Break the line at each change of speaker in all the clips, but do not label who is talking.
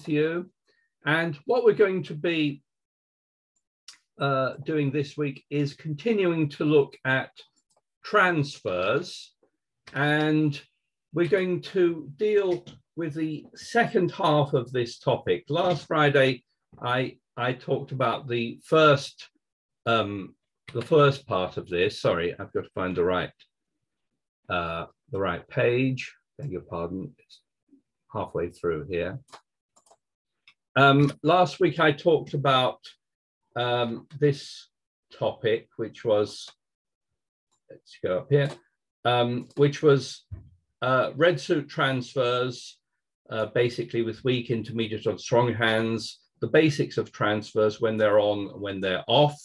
with you. And what we're going to be doing this week is continuing to look at transfers, and we're going to deal with the second half of this topic. Last Friday, I talked about the first part of this. Sorry, I've got to find the right page. Beg your pardon, it's halfway through here. Last week I talked about this topic, which was, let's go up here, which was red suit transfers, basically with weak, intermediate, or strong hands, the basics of transfers, when they're on and when they're off.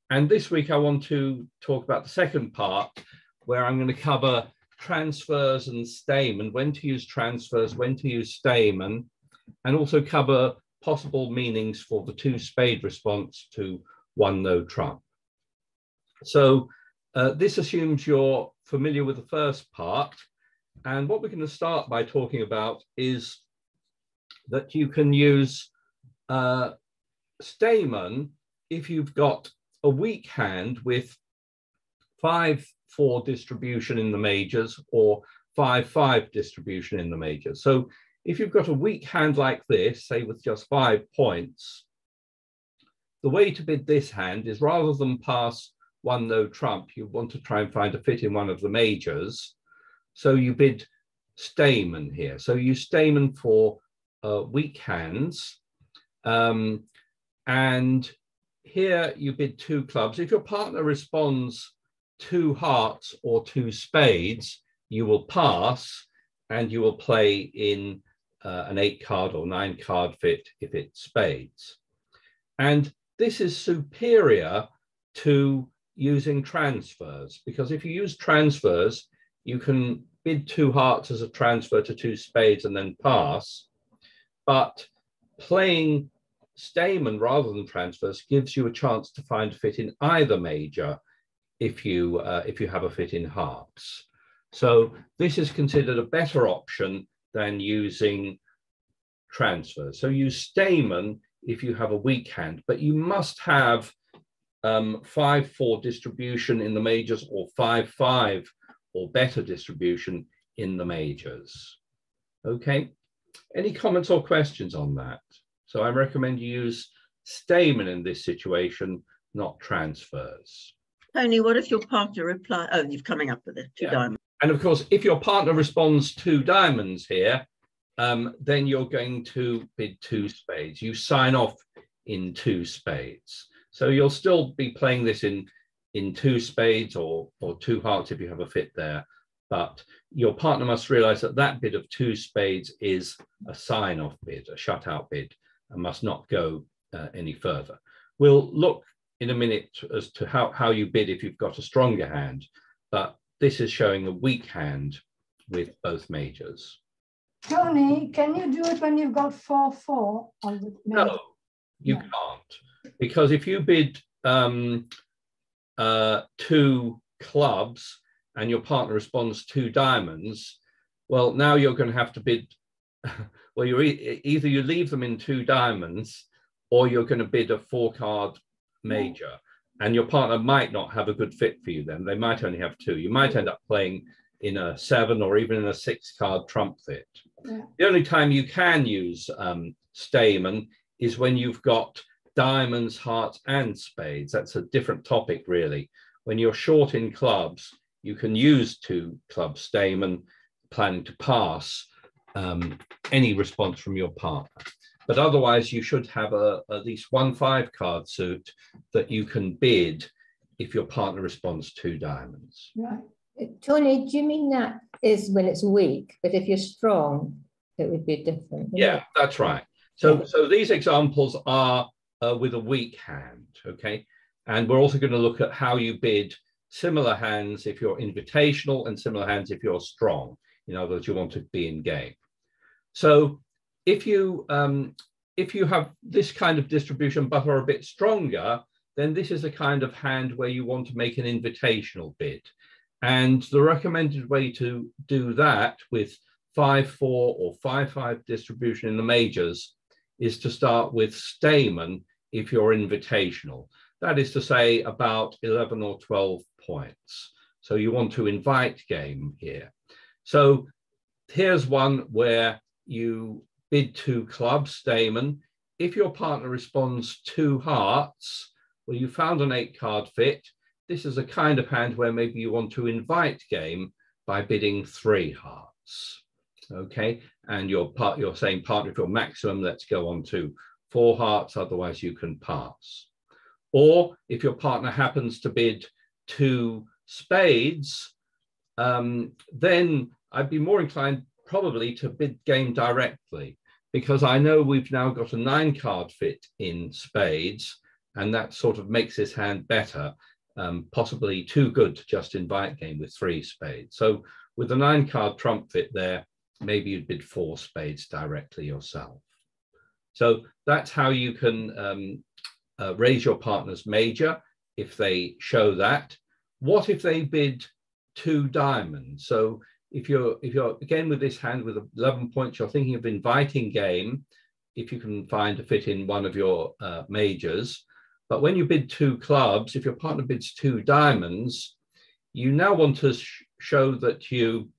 And this week I want to talk about the second part, where I'm going to cover transfers and Stayman, when to use transfers, when to use Stayman, and also cover possible meanings for the two-spade response to one no trump. So this assumes you're familiar with the first part. And what we're going to start by talking about is that you can use Stayman if you've got a weak hand with 5-4 distribution in the majors or 5-5 distribution in the majors. So if you've got a weak hand like this, say with just 5 points, the way to bid this hand is, rather than pass one no trump, you want to try and find a fit in one of the majors. So you bid Stayman here. So you Stayman for weak hands. And here you bid 2 clubs. If your partner responds 2 hearts or 2 spades, you will pass and you will play in an 8-card or 9-card fit if it's spades. And this is superior to using transfers, because if you use transfers, you can bid 2 hearts as a transfer to 2 spades and then pass. But playing Stayman rather than transfers gives you a chance to find a fit in either major if you have a fit in hearts. So this is considered a better option than using transfers. So use Stayman if you have a weak hand, but you must have 5-4 distribution in the majors or 5-5 or better distribution in the majors. Okay, any comments or questions on that? So I recommend you use Stayman in this situation, not transfers.
Tony, what if your partner replies? Oh, you're coming up with it, 2 diamonds.
And of course, if your partner responds 2 diamonds here, then you're going to bid 2 spades. You sign off in 2 spades. So you'll still be playing this in 2 spades or 2 hearts if you have a fit there. But your partner must realize that that bid of 2 spades is a sign-off bid, a shutout bid, and must not go any further. We'll look in a minute as to how you bid if you've got a stronger hand, but this is showing a weak hand with both majors.
Tony, can you do it when you've got 4-4 on the major?
No, you can't, because if you bid 2 clubs and your partner responds 2 diamonds, well, now you're going to have to bid, well, you're either you leave them in 2 diamonds or you're going to bid a 4-card major, and your partner might not have a good fit for you then. They might only have 2. You might end up playing in a 7 or even in a 6-card trump fit. Yeah. The only time you can use Stayman is when you've got diamonds, hearts, and spades. That's a different topic, really. When you're short in clubs, you can use 2 club Stayman, planning to pass any response from your partner. But otherwise, you should have at least 1 5-card suit that you can bid if your partner responds 2 diamonds.
Right.
Tony, do you mean that is when it's weak, but if you're strong, it would be different?
Yeah, that's right. So these examples are with a weak hand, okay? And we're also going to look at how you bid similar hands if you're invitational and similar hands if you're strong. In other words, you want to be in game. So if you have this kind of distribution but are a bit stronger, then this is a kind of hand where you want to make an invitational bid. And the recommended way to do that with 5-4 or 5-5 distribution in the majors is to start with Stayman if you're invitational. That is to say about 11 or 12 points. So you want to invite game here. So here's one where you bid 2 clubs, Stayman. If your partner responds 2 hearts, well, you found an 8-card fit. This is a kind of hand where maybe you want to invite game by bidding 3 hearts. Okay, and you're saying partner, if you're maximum, let's go on to 4 hearts, otherwise you can pass. Or if your partner happens to bid 2 spades, then I'd be more inclined probably to bid game directly, because I know we've now got a 9-card fit in spades, and that sort of makes this hand better, possibly too good to just invite game with 3 spades. So with the 9-card trump fit there, maybe you'd bid 4 spades directly yourself. So that's how you can raise your partner's major if they show that. What if they bid 2 diamonds? So if you're again with this hand with 11 points, you're thinking of inviting game if you can find a fit in one of your majors. But when you bid 2 clubs, if your partner bids 2 diamonds, you now want to show that you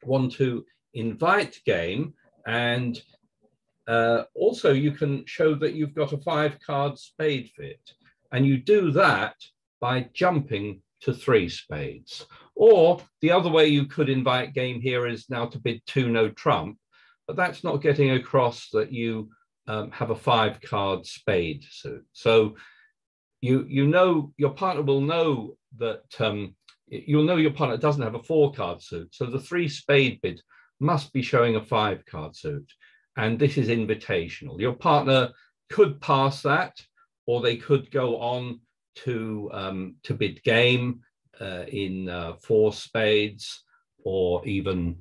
want to invite game, and also you can show that you've got a 5-card spade fit, and you do that by jumping to 3 spades. Or the other way you could invite game here is now to bid 2 no trump, but that's not getting across that you have a 5-card spade suit. So you know your partner will know that you'll know your partner doesn't have a 4-card suit. So the 3 spade bid must be showing a 5-card suit, and this is invitational. Your partner could pass that, or they could go on to bid game in 4 spades, or even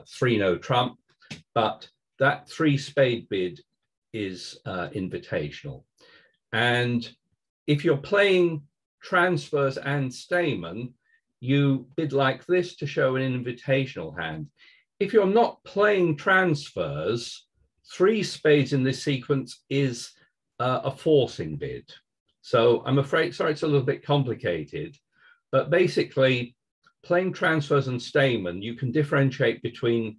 3 no trump. But that 3 spade bid is invitational. And if you're playing transfers and Stayman, you bid like this to show an invitational hand. If you're not playing transfers, 3 spades in this sequence is a forcing bid. So I'm afraid, sorry, it's a little bit complicated, but basically playing transfers and Stayman, you can differentiate between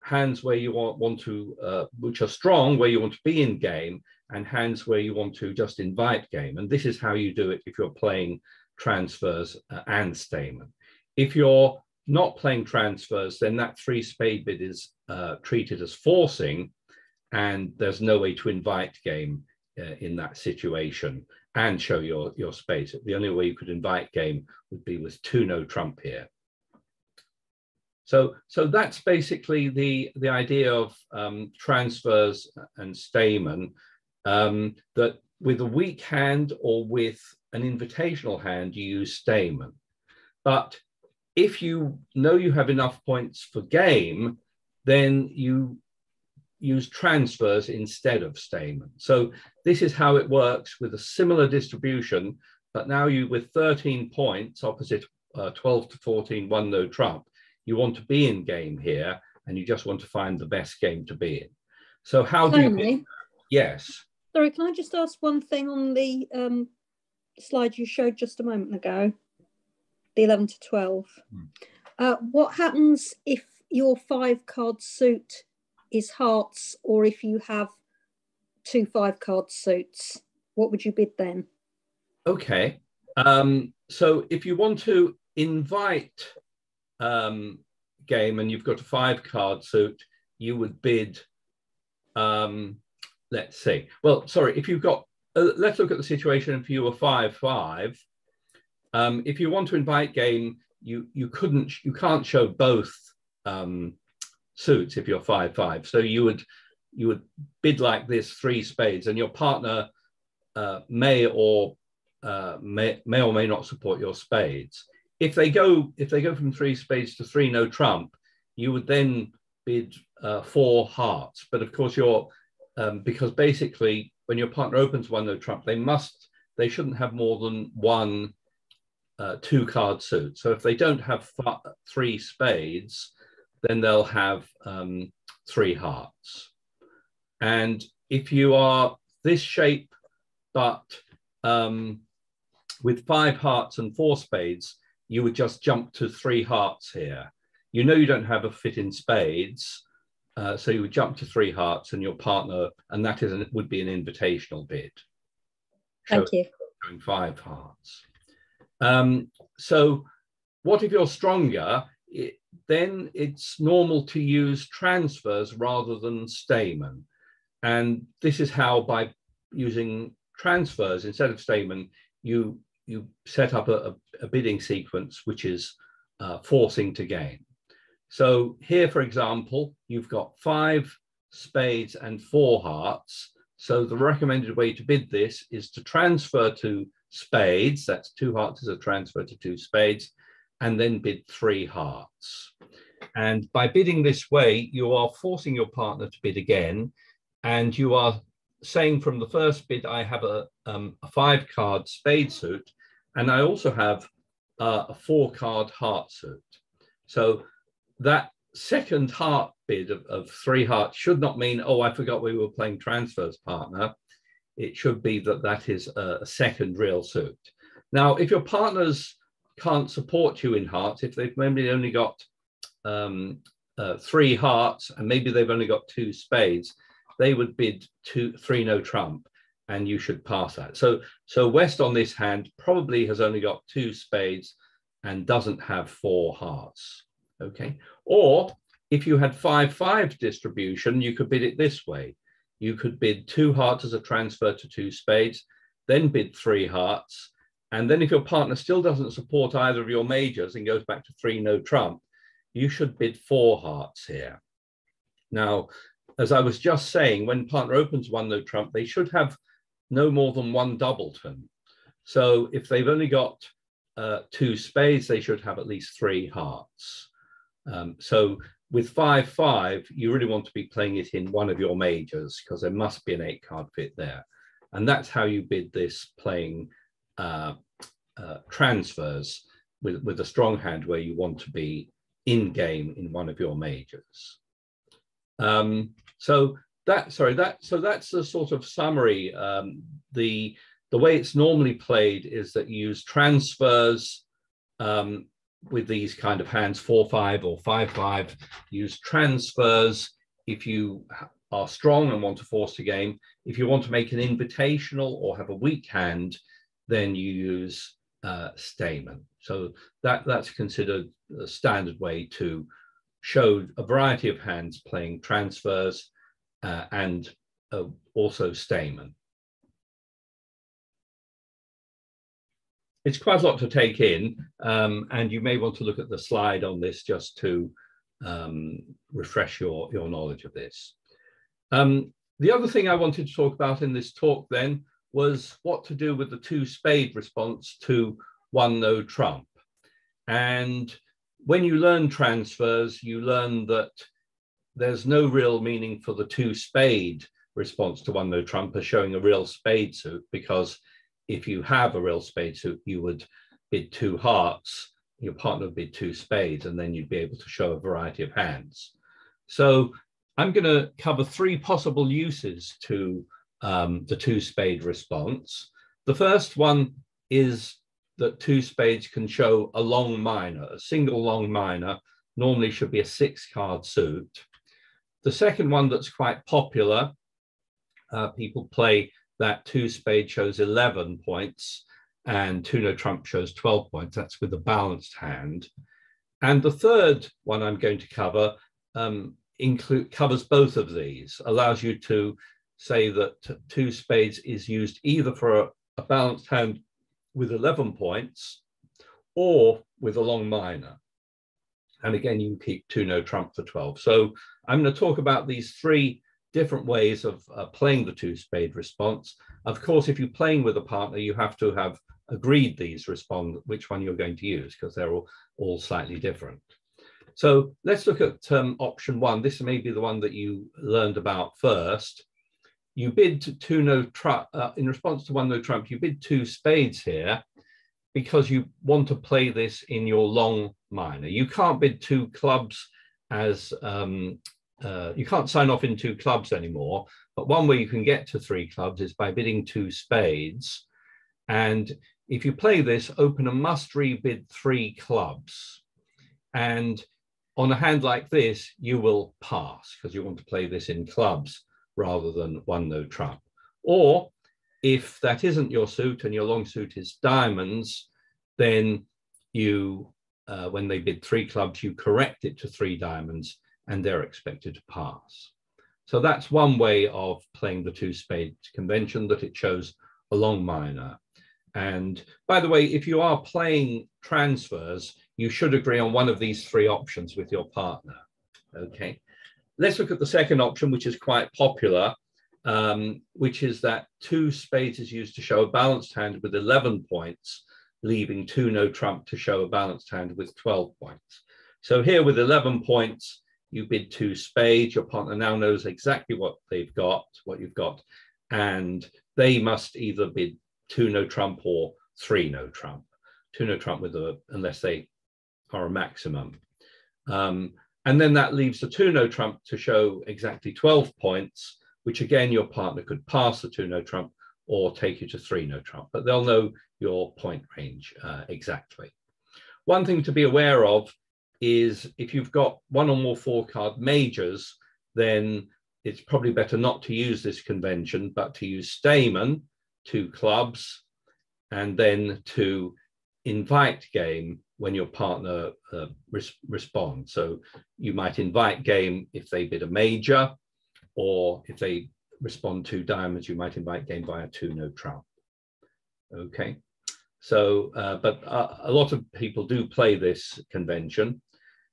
hands where you want to, which are strong, where you want to be in game, and hands where you want to just invite game. And this is how you do it if you're playing transfers and Stayman. If you're not playing transfers, then that 3 spade bid is treated as forcing, and there's no way to invite game in that situation and show your spades. The only way you could invite game would be with 2 no trump here. So that's basically the idea of transfers and Stayman, that with a weak hand or with an invitational hand, you use Stayman. But if you know you have enough points for game, then you use transfers instead of Stayman. So this is how it works with a similar distribution, but now you with 13 points opposite 12 to 14, 1 no trump, you want to be in game here, and you just want to find the best game to be in. So how do you... Yes.
Sorry, can I just ask one thing on the slide you showed just a moment ago, the 11 to 12? What happens if your 5-card suit is hearts, or if you have 2 5-card suits? What would you bid then? Okay.
So if you want to invite game and you've got a 5-card suit, you would bid, let's see. Well, sorry, if you've got, let's look at the situation if you were 5-5. If you want to invite game, you can't show both suits if you're 5-5. So you would bid like this 3 spades, and your partner may or may not support your spades. If they go from 3 spades to 3 no trump, you would then bid 4 hearts. But of course, because basically when your partner opens 1 no trump, they shouldn't have more than 1 2-card suit. So if they don't have 3 spades, then they'll have 3 hearts. And if you are this shape, but with 5 hearts and 4 spades, you would just jump to 3 hearts here. You know you don't have a fit in spades, so you would jump to 3 hearts and your partner, and that would be an invitational bid.
Thank you.
Showing 5 hearts. So what if you're stronger? Then it's normal to use transfers rather than Stayman. And this is how, by using transfers instead of Stayman, you set up a bidding sequence which is forcing to gain. So here, for example, you've got 5 spades and 4 hearts. So the recommended way to bid this is to transfer to spades. That's 2 hearts is a transfer to 2 spades, and then bid 3 hearts. And by bidding this way, you are forcing your partner to bid again, and you are saying from the first bid, I have a 5-card spade suit, and I also have a 4-card heart suit. So that second heart bid of 3 hearts should not mean, oh, I forgot we were playing transfers, partner. It should be that that is a second real suit. Now, if your partners can't support you in hearts, if they've maybe only got 3 hearts and maybe they've only got 2 spades, they would bid 3 no trump, and you should pass that. So West on this hand probably has only got 2 spades and doesn't have 4 hearts. Okay. Or if you had 5-5 distribution, you could bid it this way. You could bid 2 hearts as a transfer to 2 spades, then bid 3 hearts. And then if your partner still doesn't support either of your majors and goes back to 3 no trump, you should bid 4 hearts here. Now, as I was just saying, when partner opens 1 no trump, they should have no more than 1 doubleton. So if they've only got 2 spades, they should have at least 3 hearts. So with 5-5, you really want to be playing it in one of your majors because there must be an 8-card fit there. And that's how you bid this, playing transfers with a strong hand where you want to be in game in one of your majors. So that's the sort of summary. The way it's normally played is that you use transfers with these kind of hands, 4-5 or 5-5. Use transfers if you are strong and want to force the game. If you want to make an invitational or have a weak hand, then you use Stayman. So that's considered a standard way to show a variety of hands playing transfers and also Stayman. It's quite a lot to take in, and you may want to look at the slide on this just to refresh your knowledge of this. The other thing I wanted to talk about in this talk then was what to do with the 2 spade response to 1 no trump. And when you learn transfers, you learn that there's no real meaning for the 2 spade response to 1 no trump as showing a real spade suit, because if you have a real spade suit, you would bid 2 hearts, your partner would bid 2 spades, and then you'd be able to show a variety of hands. So I'm going to cover 3 possible uses to the 2 spade response. The first one is that 2 spades can show a long minor. A single long minor normally should be a 6-card suit. The second one that's quite popular, people play that 2 spade shows 11 points and 2 no trump shows 12 points. That's with a balanced hand. And the third one I'm going to cover covers both of these, allows you to say that 2 spades is used either for a balanced hand with 11 points or with a long minor. And again, you can keep 2 no trump for 12. So I'm going to talk about these 3 different ways of playing the 2 spade response. Of course, if you're playing with a partner, you have to have agreed these which one you're going to use, because they're all slightly different. So let's look at option 1. This may be the one that you learned about first. You bid 2 no trump, in response to 1 no trump, you bid 2 spades here because you want to play this in your long minor. You can't bid 2 clubs as, you can't sign off in 2 clubs anymore, But one way you can get to 3 clubs is by bidding 2 spades. And if you play this, opener must rebid 3 clubs. And on a hand like this, you will pass because you want to play this in clubs rather than 1 no trump. Or if that isn't your suit and your long suit is diamonds, then you, when they bid 3 clubs, you correct it to 3 diamonds and they're expected to pass. So that's one way of playing the 2 spades convention, that it shows a long minor. And by the way, if you are playing transfers, you should agree on one of these 3 options with your partner. Okay, let's look at the second option, which is quite popular, which is that 2 spades is used to show a balanced hand with 11 points, leaving 2 no trump to show a balanced hand with 12 points. So here with 11 points, you bid 2 spades. Your partner now knows exactly what they've got, what you've got, and they must either bid 2 no trump or 3 no trump. 2 no trump with unless they are a maximum. And then that leaves the 2 no trump to show exactly 12 points, which again, your partner could pass the 2 no trump or take you to 3 no trump, but they'll know your point range exactly. One thing to be aware of is if you've got 1 or more 4-card majors, then it's probably better not to use this convention, but to use Stayman, 2 clubs, and then to invite game when your partner responds. So you might invite game if they bid a major, or if they respond 2 diamonds, you might invite game via 2 no trump. Okay, so but a lot of people do play this convention.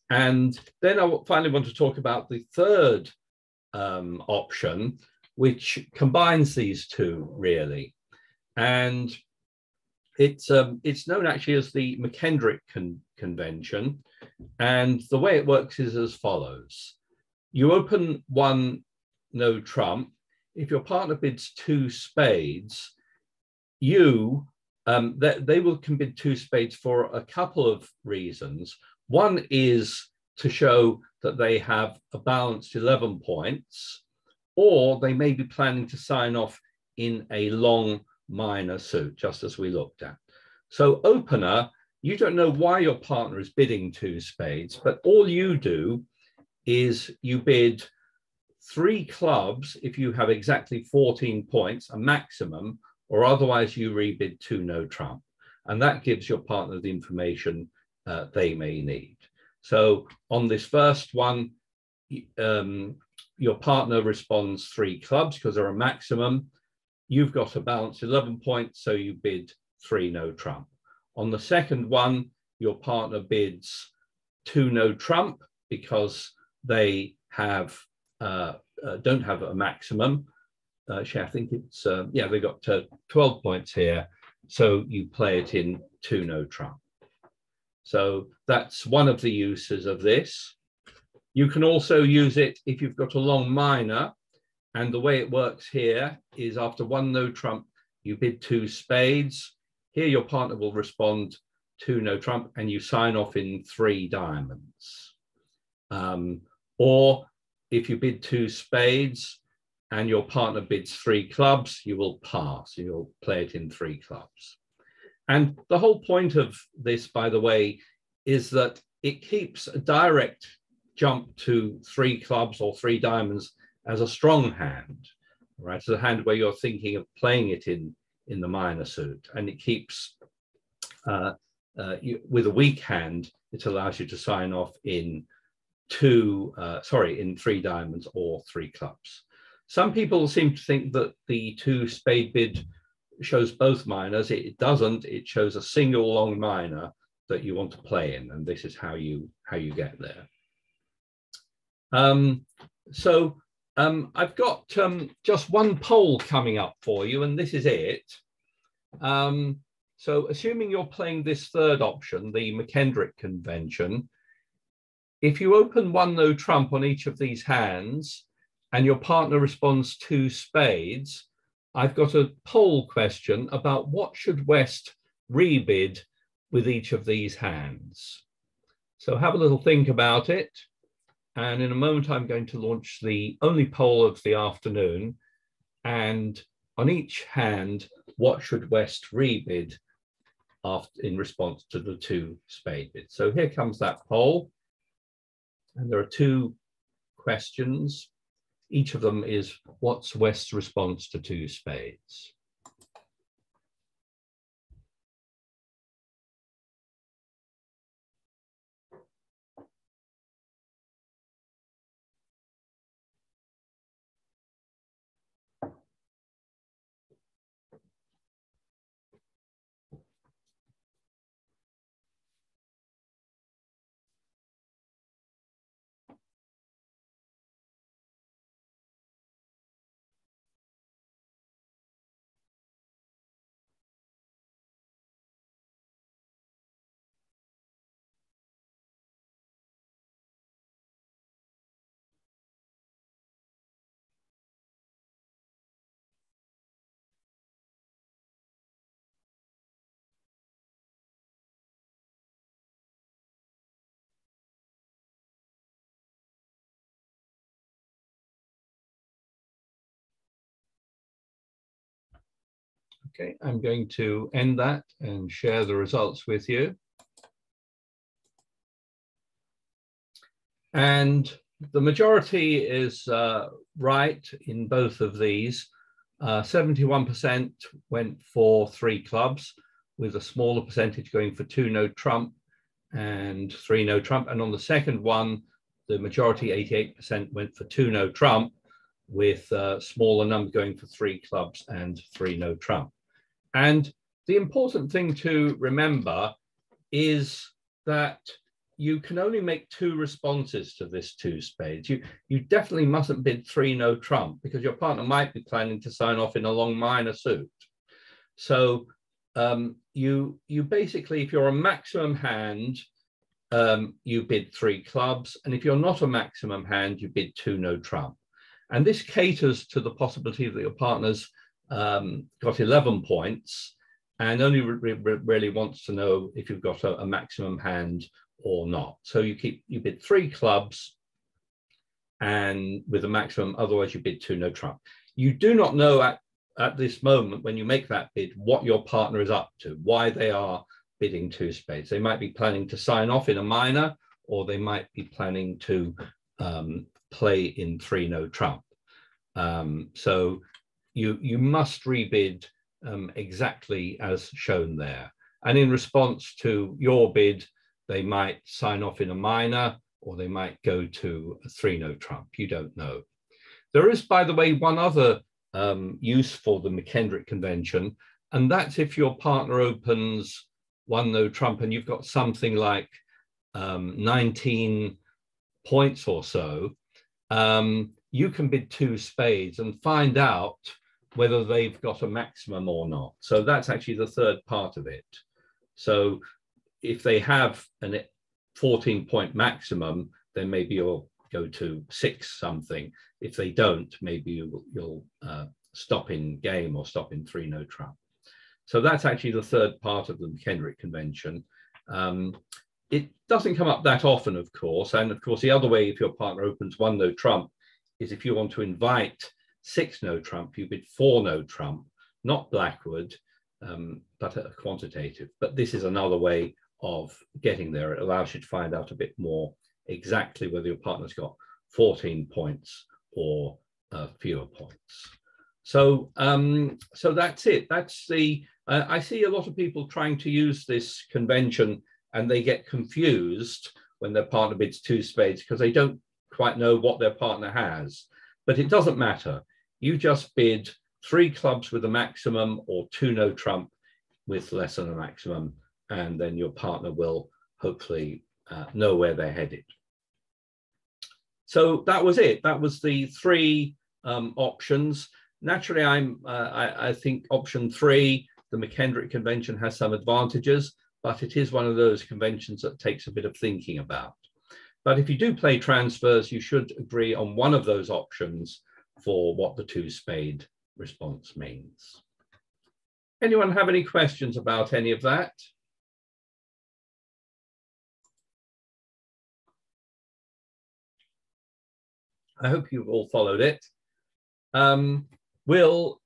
And then I finally want to talk about the third option, which combines these 2 really. And it's known actually as the McKendrick convention. And the way it works is as follows. You open 1 no trump. If your partner bids 2 spades, you they can bid 2 spades for a couple of reasons. One is to show that they have a balanced 11 points, or they may be planning to sign off in a long minor suit, just as we looked at. So opener, you don't know why your partner is bidding 2 spades, but all you do is you bid 3 clubs if you have exactly 14 points, a maximum, or otherwise you rebid 2 no trump. And that gives your partner the information they may need. So on this first one, your partner responds 3 clubs because they're a maximum. You've got a balance 11 points, so you bid 3 no trump. On the second one, your partner bids 2 no trump because they have don't have a maximum. Actually, I think it's yeah, they got 12 points here, so you play it in 2 no trump. So that's one of the uses of this. You can also use it if you've got a long minor, and the way it works here is after 1 no trump, you bid 2 spades. Here your partner will respond 2 no trump and you sign off in 3 diamonds. Or if you bid 2 spades and your partner bids 3 clubs, you will pass, you'll play it in 3 clubs. And the whole point of this, by the way, is that it keeps a direct jump to 3 clubs or 3 diamonds as a strong hand, right? It's a hand where you're thinking of playing it in the minor suit, and it keeps, with a weak hand, it allows you to sign off in 3 diamonds or 3 clubs. Some people seem to think that the 2 spade bid shows both minors. It doesn't. It shows a single long minor that you want to play in, and this is how you get there. I've got just one poll coming up for you, and this is it. So assuming you're playing this third option, the McKendrick convention, if you open 1 no trump on each of these hands and your partner responds 2 spades, I've got a poll question about what should West rebid with each of these hands. So have a little think about it. And in a moment, I'm going to launch the only poll of the afternoon. and on each hand, what should West rebid in response to the 2 spade bids. So here comes that poll, and there are 2 questions. Each of them is, what's West's response to 2 spades? Okay, I'm going to end that and share the results with you. And the majority is right in both of these. 71% went for 3 clubs, with a smaller percentage going for 2 no trump and 3 no trump. And on the second one, the majority, 88%, went for 2 no trump, with a smaller number going for 3 clubs and 3 no trump. And the important thing to remember is that you can only make 2 responses to this 2 spades. You definitely mustn't bid 3 no trump, because your partner might be planning to sign off in a long minor suit. So you basically, if you're a maximum hand, you bid 3 clubs, and if you're not a maximum hand, you bid 2 no trump. And this caters to the possibility that your partner's got 11 points and only really wants to know if you've got a maximum hand or not. So you bid 3 clubs and with a maximum, otherwise you bid 2 no trump. You do not know at this moment when you make that bid what your partner is up to, why they are bidding 2 spades. They might be planning to sign off in a minor, or they might be planning to play in 3 no trump. So you must rebid exactly as shown there. And in response to your bid, they might sign off in a minor, or they might go to a 3 no trump. You don't know. There is, by the way, one other use for the McKendrick convention, and that's if your partner opens 1 no trump and you've got something like 19 points or so, you can bid 2 spades and find out whether they've got a maximum or not. So that's actually the third part of it. So if they have a 14-point maximum, then maybe you'll go to 6 something. If they don't, maybe you'll stop in game or stop in 3 no trump. So that's actually the third part of the McKendrick convention. It doesn't come up that often, of course. And of course, the other way, if your partner opens 1 no trump, is if you want to invite 6 no trump, you bid 4 no trump, not Blackwood, but a quantitative. But this is another way of getting there. It allows you to find out a bit more exactly whether your partner's got 14 points or fewer points. So so that's it. That's the I see a lot of people trying to use this convention, and they get confused when their partner bids 2 spades because they don't quite know what their partner has. But it doesn't matter. You just bid 3 clubs with a maximum or 2 no trump with less than a maximum, and then your partner will hopefully know where they're headed. So that was it. That was the 3 options. Naturally, I think option 3, the McKendrick convention, has some advantages, but it is one of those conventions that takes a bit of thinking about. But if you do play transfers, you should agree on one of those options for what the 2 spade response means. Anyone have any questions about any of that? I hope you've all followed it. We'll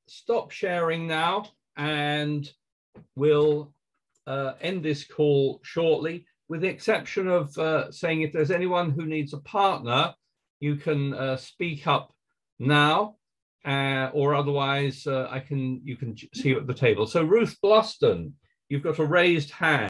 stop sharing now, and we'll end this call shortly, with the exception of saying if there's anyone who needs a partner, you can speak up now, or otherwise you can see you at the table. So Ruth Bluston, you've got a raised hand.